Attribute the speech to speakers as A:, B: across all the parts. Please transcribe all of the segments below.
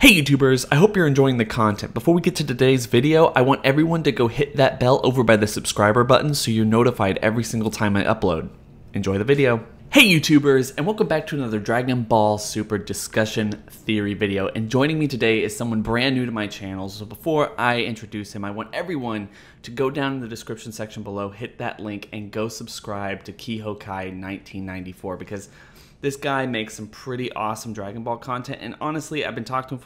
A: Hey YouTubers, I hope you're enjoying the content. Before we get to today's video, I want everyone to go hit that bell over by the subscriber button so you're notified every single time I upload. Enjoy the video. Hey YouTubers, and welcome back to another Dragon Ball Super discussion theory video. And joining me today is someone brand new to my channel. So before I introduce him, I want everyone to go down in the description section below, hit that link, and go subscribe to Kihokai 1994 because this guy makes some pretty awesome Dragon Ball content, and honestly, I've been talking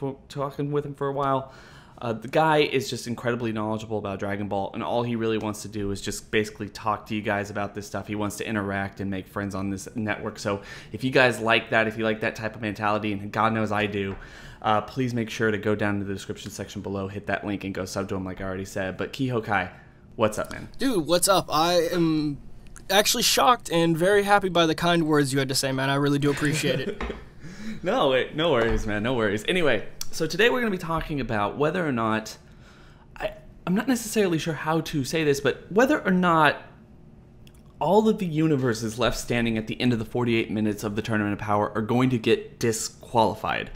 A: with him for a while. The guy is just incredibly knowledgeable about Dragon Ball, and all he really wants to do is just basically talk to you guys about this stuff. He wants to interact and make friends on this network. So if you guys like that, if you like that type of mentality, and God knows I do, please make sure to go down to the description section below, hit that link, and go sub to him like I already said. But Kihokai, what's up, man?
B: Dude, what's up? I am actually shocked and very happy by the kind words you had to say, man. I really do appreciate it.
A: No worries, man. No worries. Anyway, so today we're going to be talking about whether or not, I'm not necessarily sure how to say this, but whether or not all of the universes left standing at the end of the 48 minutes of the Tournament of Power are going to get disqualified.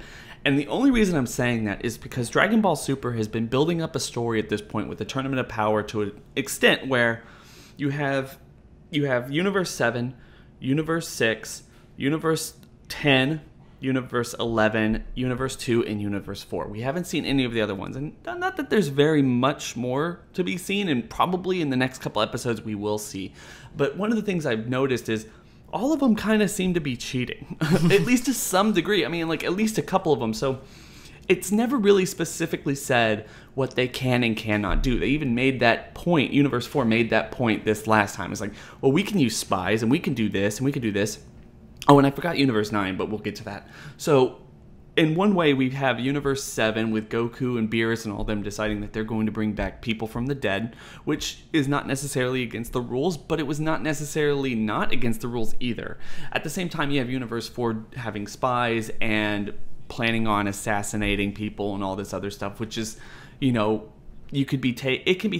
A: And the only reason I'm saying that is because Dragon Ball Super has been building up a story at this point with the Tournament of Power to an extent where you have Universe 7, Universe 6, Universe 10, Universe 11, Universe 2, and Universe 4. We haven't seen any of the other ones, and not that there's very much more to be seen, and probably in the next couple episodes we will see. But one of the things I've noticed is all of them kind of seem to be cheating, at least to some degree. I mean, like at least a couple of them. So it's never really specifically said what they can and cannot do. They even made that point, Universe 4 made that point this last time. It's like, well, we can use spies, and we can do this, and we can do this. Oh, and I forgot Universe 9, but we'll get to that. So, in one way, we have Universe 7 with Goku and Beerus and all them deciding that they're going to bring back people from the dead, which is not necessarily against the rules, but it was not necessarily not against the rules either. At the same time, you have Universe 4 having spies and planning on assassinating people and all this other stuff, which is, you know, it can be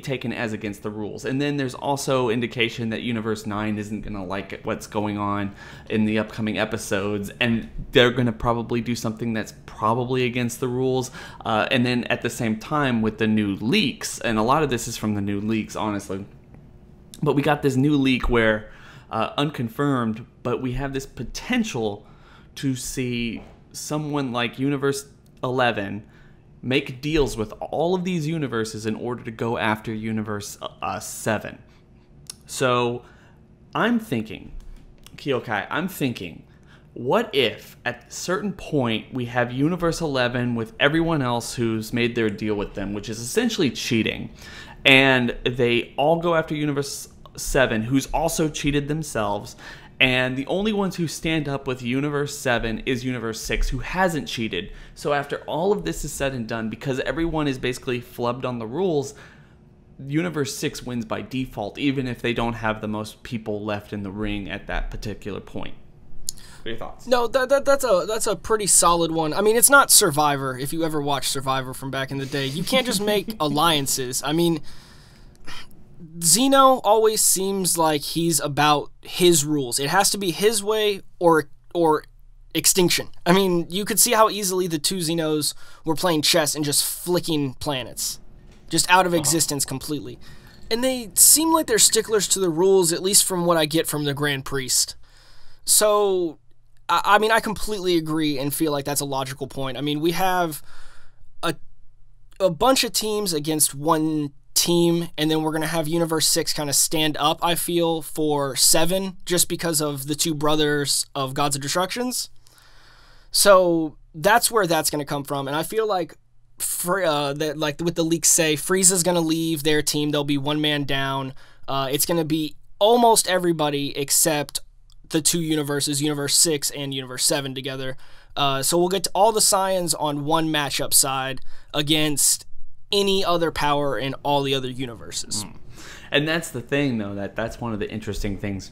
A: taken as against the rules. And then there's also indication that Universe 9 isn't going to like what's going on in the upcoming episodes, and they're going to probably do something that's probably against the rules. And then at the same time with the new leaks, and a lot of this is from the new leaks, honestly, but we got this new leak where, unconfirmed, but we have this potential to see someone like Universe 11 make deals with all of these universes in order to go after Universe 7. So I'm thinking, Kiyokai, what if at a certain point we have Universe 11 with everyone else who's made their deal with them, which is essentially cheating, and they all go after Universe 7, who's also cheated themselves, and the only ones who stand up with Universe 7 is Universe 6, who hasn't cheated. So after all of this is said and done, because everyone is basically flubbed on the rules, Universe 6 wins by default, even if they don't have the most people left in the ring at that particular point. What are your thoughts?
B: No, that's a pretty solid one. I mean, it's not Survivor. If you ever watched Survivor from back in the day, you can't just make alliances. I mean, Zeno always seems like he's about his rules. It has to be his way or extinction. I mean, you could see how easily the two Zenos were playing chess and just flicking planets just out of existence completely. And they seem like they're sticklers to the rules, at least from what I get from the Grand Priest. So, I mean, I completely agree and feel like that's a logical point. I mean, we have a bunch of teams against one team, and then we're going to have Universe 6 kind of stand up, I feel, for 7, just because of the two brothers of Gods of Destructions. So that's where that's going to come from, and I feel like, like with the leaks say, Frieza's going to leave their team. They'll be one man down. It's going to be almost everybody except the two universes, Universe 6 and Universe 7 together. So we'll get to all the Saiyans on one matchup side against any other power in all the other universes.
A: And that's the thing, though, that's one of the interesting things.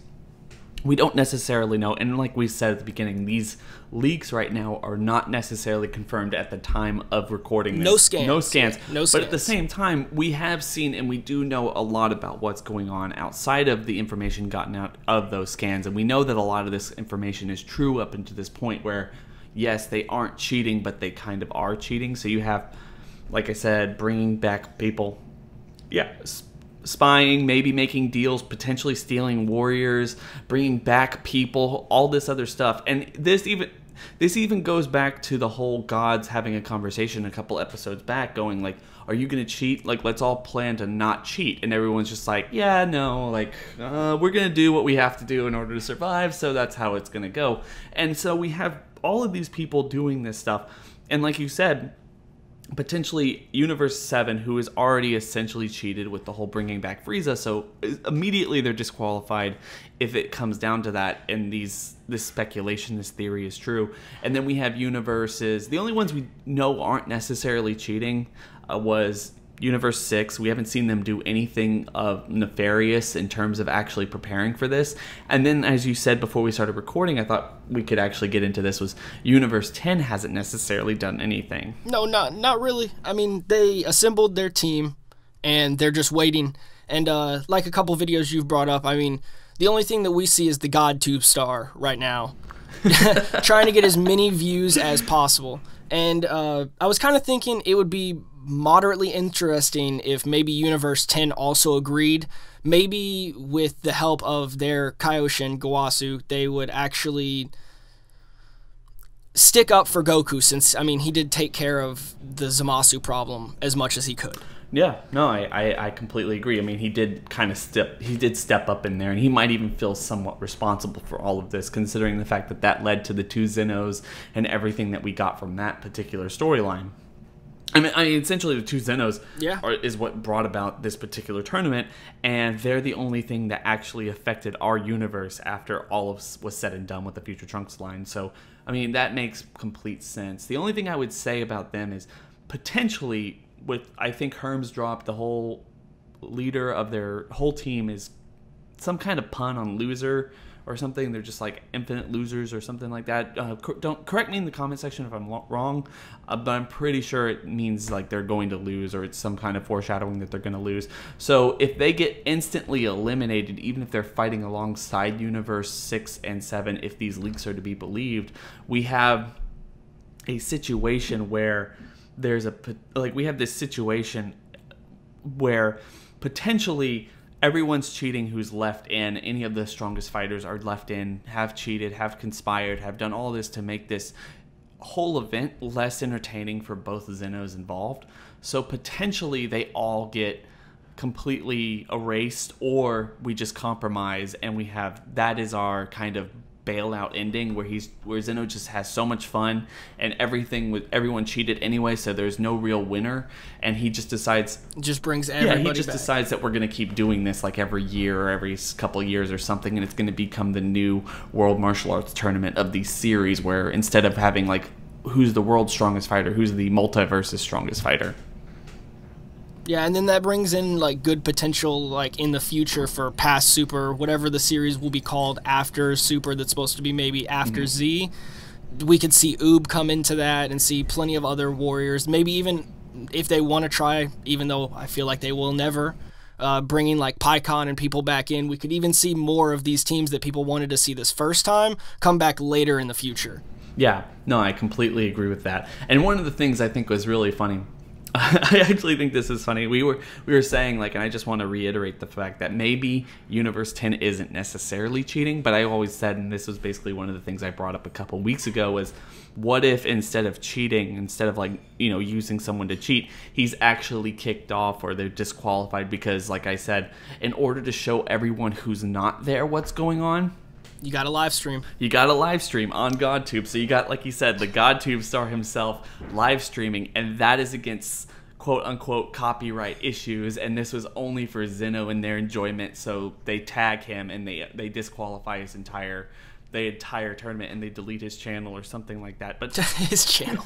A: We don't necessarily know, and like we said at the beginning, these leaks right now are not necessarily confirmed at the time of recording this.
B: No scans.
A: No scans.
B: No scans.
A: But at the same time, we have seen and we do know a lot about what's going on outside of the information gotten out of those scans, and we know that a lot of this information is true up until this point where yes, they aren't cheating, but they kind of are cheating. So you have, like I said, bringing back people. Yeah, spying, maybe making deals, potentially stealing warriors, bringing back people, all this other stuff. And this even goes back to the whole gods having a conversation a couple episodes back, going like, are you going to cheat? Like, let's all plan to not cheat. And everyone's just like, yeah, no, like, we're going to do what we have to do in order to survive, so that's how it's going to go. And so we have all of these people doing this stuff. And like you said, potentially Universe 7, who is already essentially cheated with the whole bringing back Frieza, so immediately they're disqualified if it comes down to that, and this speculation, this theory is true. And then we have universes, the only ones we know aren't necessarily cheating was Universe 6. We haven't seen them do anything nefarious in terms of actually preparing for this. And then, as you said before we started recording, I thought we could actually get into this, was Universe 10 hasn't necessarily done anything.
B: No, not really. I mean, they assembled their team, and they're just waiting. And like a couple videos you've brought up, I mean, the only thing that we see is the GodTube star right now, trying to get as many views as possible. And I was kind of thinking it would be moderately interesting if maybe Universe 10 also agreed. Maybe with the help of their Kaioshin, Gowasu, they would actually stick up for Goku, since, I mean, he did take care of the Zamasu problem as much as he could.
A: Yeah, no, I completely agree. I mean, he did step up in there, and he might even feel somewhat responsible for all of this, considering the fact that that led to the 2 Zenos and everything that we got from that particular storyline. I mean, essentially the 2 Zenos is what brought about this particular tournament, and they're the only thing that actually affected our universe after all was said and done with the Future Trunks line. So, I mean, that makes complete sense. The only thing I would say about them is potentially, I think Herms dropped, the whole leader of their whole team is some kind of pun on loser or something. They're just like infinite losers or something like that. Don't correct me in the comment section if I'm wrong, but I'm pretty sure it means like they're going to lose, or it's some kind of foreshadowing that they're going to lose. So if they get instantly eliminated, even if they're fighting alongside Universe 6 and 7, if these leaks are to be believed, we have a situation where we have this situation where potentially everyone's cheating who's left in. Any of the strongest fighters are left in, have cheated, have conspired, have done all this to make this whole event less entertaining for both Zenos involved. So potentially they all get completely erased, or we just compromise and that is our kind of bailout ending, where Zeno just has so much fun and everyone cheated anyway, so there's no real winner, and he just decides,
B: brings everybody back.
A: Decides that we're going to keep doing this like every year or every couple of years or something, and it's going to become the new World Martial Arts Tournament of these series, where instead of having like who's the world's strongest fighter, who's the multiverse's strongest fighter.
B: Yeah, and then that brings in like good potential like in the future for past Super, whatever the series will be called after Super, that's supposed to be maybe after Z. We could see Oob come into that and see plenty of other warriors. Maybe even if they want to try, even though I feel like they will never, bringing like PyCon and people back in, we could even see more of these teams that people wanted to see this first time come back later in the future.
A: Yeah, no, I completely agree with that. And one of the things I think was really funny, I actually think this is funny. We were saying, like, and I just want to reiterate the fact that maybe Universe 10 isn't necessarily cheating, but I always said, and this was basically one of the things I brought up a couple weeks ago, was what if instead of cheating, instead of like, you know, using someone to cheat, he's actually kicked off or they're disqualified because, like I said, in order to show everyone who's not there what's going on,
B: you got a live stream.
A: You got a live stream on GodTube. So you got, like you said, the GodTube star himself live streaming, and that is against quote-unquote copyright issues, and this was only for Zeno and their enjoyment, so they tag him and they disqualify the entire tournament, and they delete his channel or something like that. But
B: his channel.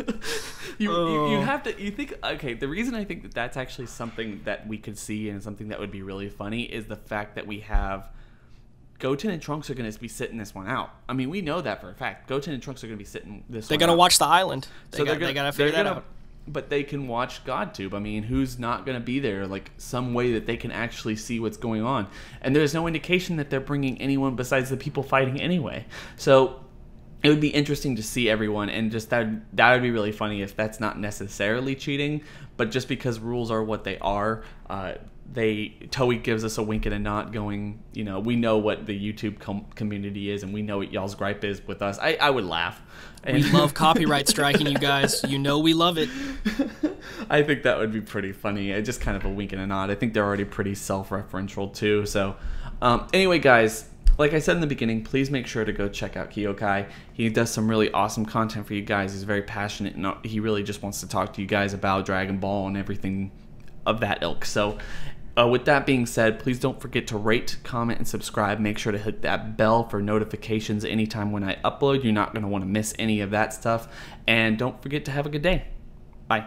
A: you think, okay, the reason I think that that's actually something that we could see and something that would be really funny is the fact that we have Goten and Trunks are going to be sitting this one out. I mean, we know that for a fact. Goten and Trunks are going to be sitting this one out.
B: They're going to watch the island. They got to figure that out.
A: But they can watch GodTube. I mean, who's not going to be there? Like, some way that they can actually see what's going on. And there's no indication that they're bringing anyone besides the people fighting anyway. So, it would be interesting to see everyone, and just that would be really funny if that's not necessarily cheating, but just because rules are what they are, Toei gives us a wink and a nod going, you know, we know what the YouTube community is, and we know what y'all's gripe is with us. I would laugh.
B: We love copyright striking, you guys. You know we love it.
A: I think that would be pretty funny. Just kind of a wink and a nod. I think they're already pretty self-referential too. So anyway, guys, like I said in the beginning, please make sure to go check out Kyokai. He does some really awesome content for you guys. He's very passionate, and he really just wants to talk to you guys about Dragon Ball and everything of that ilk. So with that being said, please don't forget to rate, comment, and subscribe. Make sure to hit that bell for notifications anytime when I upload. You're not going to want to miss any of that stuff. And don't forget to have a good day. Bye.